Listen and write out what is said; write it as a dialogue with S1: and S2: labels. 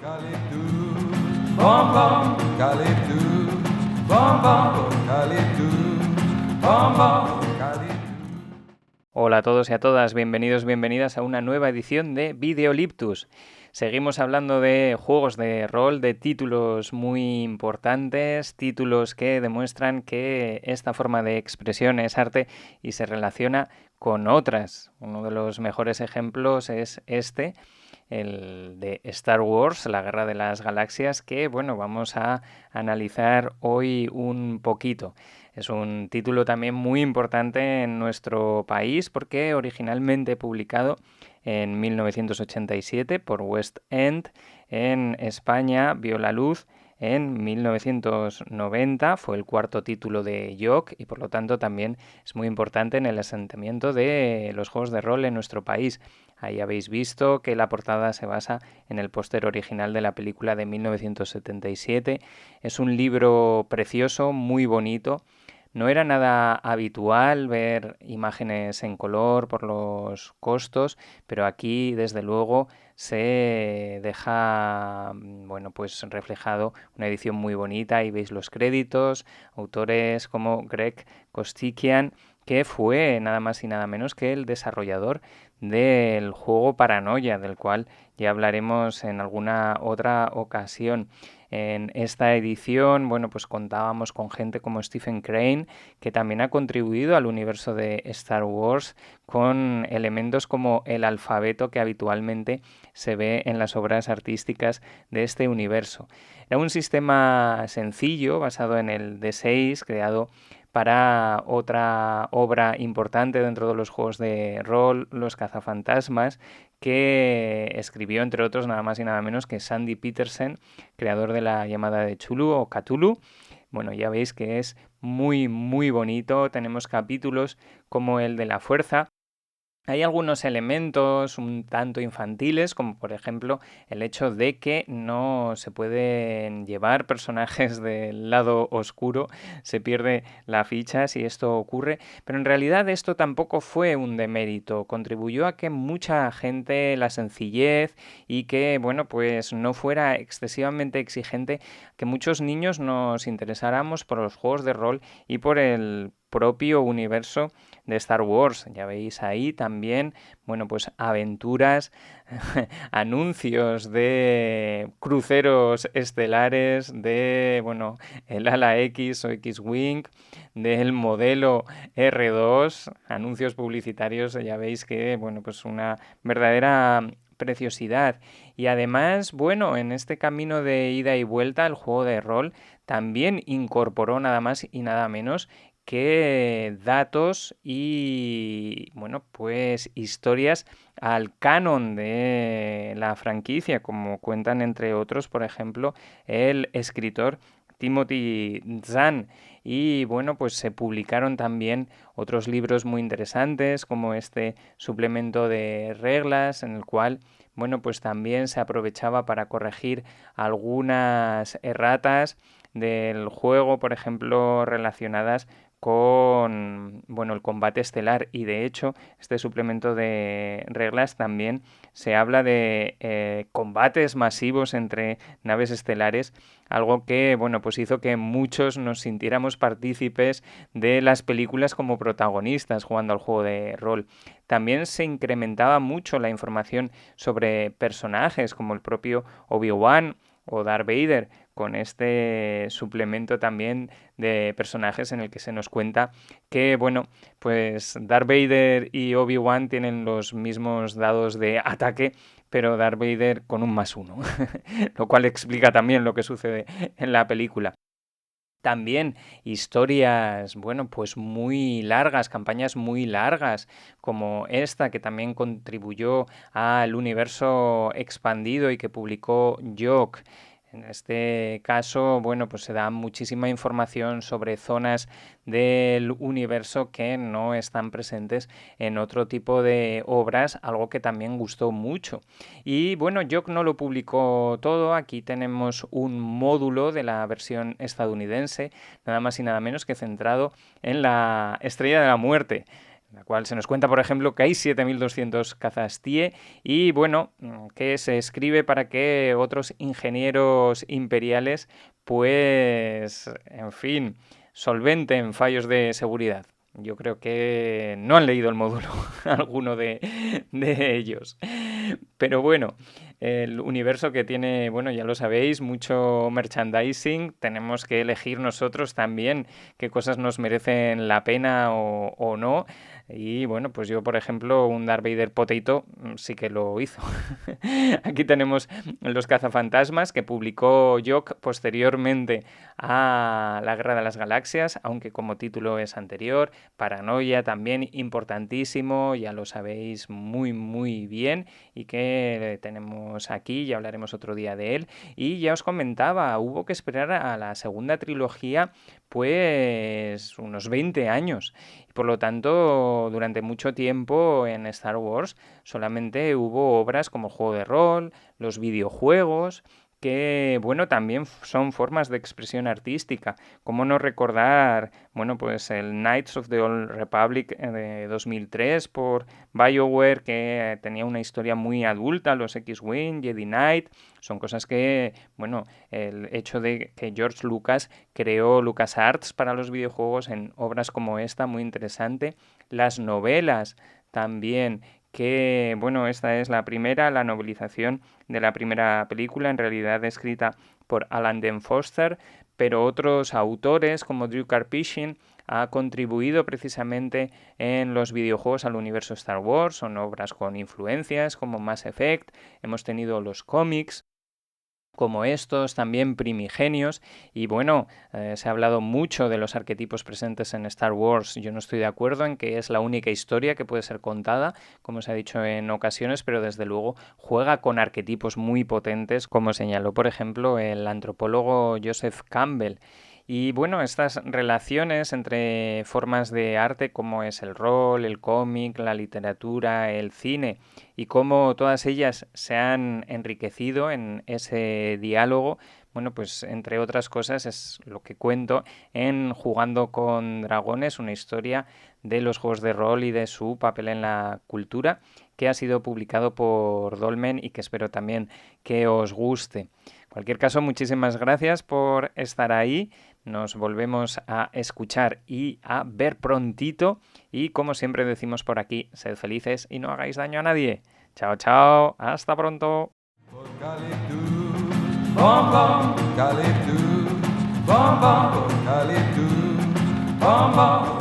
S1: Eucaliptus, bom bom, eucaliptus, bom bom, eucaliptus, bom bom, eucaliptus.
S2: Hola a todos y a todas, bienvenidos, bienvenidas a una nueva edición de Videoliptus. Seguimos hablando de juegos de rol, de títulos muy importantes, títulos que demuestran que esta forma de expresión es arte y se relaciona con otras. Uno de los mejores ejemplos es este, el de Star Wars, la Guerra de las Galaxias, que bueno, vamos a analizar hoy un poquito. Es un título también muy importante en nuestro país porque originalmente publicado en 1987 por West End, en España vio la luz en 1990, fue el cuarto título de York y por lo tanto también es muy importante en el asentamiento de los juegos de rol en nuestro país. Ahí habéis visto que la portada se basa en el póster original de la película de 1977. Es un libro precioso, muy bonito. No era nada habitual ver imágenes en color por los costos, pero aquí desde luego se deja bueno, pues reflejado una edición muy bonita y veis los créditos, autores como Greg Costikyan, que fue nada más y nada menos que el desarrollador del juego Paranoia, del cual ya hablaremos en alguna otra ocasión. En esta edición, bueno, pues contábamos con gente como Stephen Crane, que también ha contribuido al universo de Star Wars con elementos como el alfabeto que habitualmente se ve en las obras artísticas de este universo. Era un sistema sencillo, basado en el D6, creado para otra obra importante dentro de los juegos de rol, Los Cazafantasmas, que escribió, entre otros, nada más y nada menos que Sandy Petersen, creador de la llamada de Chulu o Cthulhu. Bueno, ya veis que es muy, muy bonito. Tenemos capítulos como el de la fuerza. Hay algunos elementos un tanto infantiles, como por ejemplo el hecho de que no se pueden llevar personajes del lado oscuro, se pierde la ficha si esto ocurre, pero en realidad esto tampoco fue un demérito, contribuyó a que mucha gente, la sencillez y que, bueno, pues no fuera excesivamente exigente, que muchos niños nos interesáramos por los juegos de rol y por el propio universo de Star Wars. Ya veis ahí también, bueno, pues aventuras, anuncios de cruceros estelares, de, bueno, el ala X o X-Wing, del modelo R2, anuncios publicitarios, ya veis que, bueno, pues una verdadera preciosidad. Y además, bueno, en este camino de ida y vuelta, el juego de rol también incorporó nada más y nada menos que datos y, bueno, pues historias al canon de la franquicia, como cuentan entre otros, por ejemplo, el escritor Timothy Zahn. Y bueno, pues se publicaron también otros libros muy interesantes, como este suplemento de reglas, en el cual, bueno, pues también se aprovechaba para corregir algunas erratas del juego, por ejemplo, relacionadas con, bueno, el combate estelar, y de hecho este suplemento de reglas también se habla de combates masivos entre naves estelares, algo que, bueno, pues hizo que muchos nos sintiéramos partícipes de las películas como protagonistas jugando al juego de rol. También se incrementaba mucho la información sobre personajes como el propio Obi-Wan o Darth Vader, con este suplemento también de personajes en el que se nos cuenta que, bueno, pues Darth Vader y Obi-Wan tienen los mismos dados de ataque, pero Darth Vader con un +1, lo cual explica también lo que sucede en la película. También historias, bueno, pues muy largas, campañas muy largas, como esta que también contribuyó al universo expandido y que publicó York. En este caso, bueno, pues se da muchísima información sobre zonas del universo que no están presentes en otro tipo de obras, algo que también gustó mucho. Y bueno, York no lo publicó todo, aquí tenemos un módulo de la versión estadounidense, nada más y nada menos que centrado en la Estrella de la Muerte. la cual se nos cuenta, por ejemplo, que hay 7.200 cazas TIE y, bueno, que se escribe para que otros ingenieros imperiales, pues, en fin, solventen fallos de seguridad. Yo creo que no han leído el módulo alguno de ellos. Pero bueno, el universo que tiene, bueno, ya lo sabéis, mucho merchandising. Tenemos que elegir nosotros también qué cosas nos merecen la pena o no. Y bueno, pues yo, por ejemplo, un Darth Vader Potato sí que lo hizo. Aquí tenemos los cazafantasmas que publicó Jock posteriormente a la Guerra de las Galaxias, aunque como título es anterior. Paranoia también importantísimo, ya lo sabéis muy bien, y que tenemos aquí, ya hablaremos otro día de él. Y ya os comentaba, hubo que esperar a la segunda trilogía pues unos 20 años. Por lo tanto, durante mucho tiempo en Star Wars solamente hubo obras como juego de rol, los videojuegos, que, bueno, también son formas de expresión artística. ¿Cómo no recordar, bueno, pues el Knights of the Old Republic de 2003 por BioWare, que tenía una historia muy adulta, los X-Wing, Jedi Knight? Son cosas que, bueno, el hecho de que George Lucas creó LucasArts para los videojuegos en obras como esta, muy interesante. Las novelas también, que, bueno, esta es la primera, la novelización de la primera película, en realidad escrita por Alan Dean Foster, pero otros autores como Drew Karpyshyn ha contribuido precisamente en los videojuegos al universo Star Wars. Son obras con influencias como Mass Effect, hemos tenido los cómics como estos, también primigenios, y bueno, se ha hablado mucho de los arquetipos presentes en Star Wars. Yo no estoy de acuerdo en que es la única historia que puede ser contada, como se ha dicho en ocasiones, pero desde luego juega con arquetipos muy potentes, como señaló, por ejemplo, el antropólogo Joseph Campbell. Y bueno, estas relaciones entre formas de arte como es el rol, el cómic, la literatura, el cine, y cómo todas ellas se han enriquecido en ese diálogo, bueno, pues entre otras cosas es lo que cuento en Jugando con Dragones, una historia de los juegos de rol y de su papel en la cultura, que ha sido publicado por Dolmen y que espero también que os guste. En cualquier caso, muchísimas gracias por estar ahí. Nos volvemos a escuchar y a ver prontito. Y como siempre decimos por aquí, sed felices y no hagáis daño a nadie. Chao, chao. Hasta pronto.
S1: Bom, bom,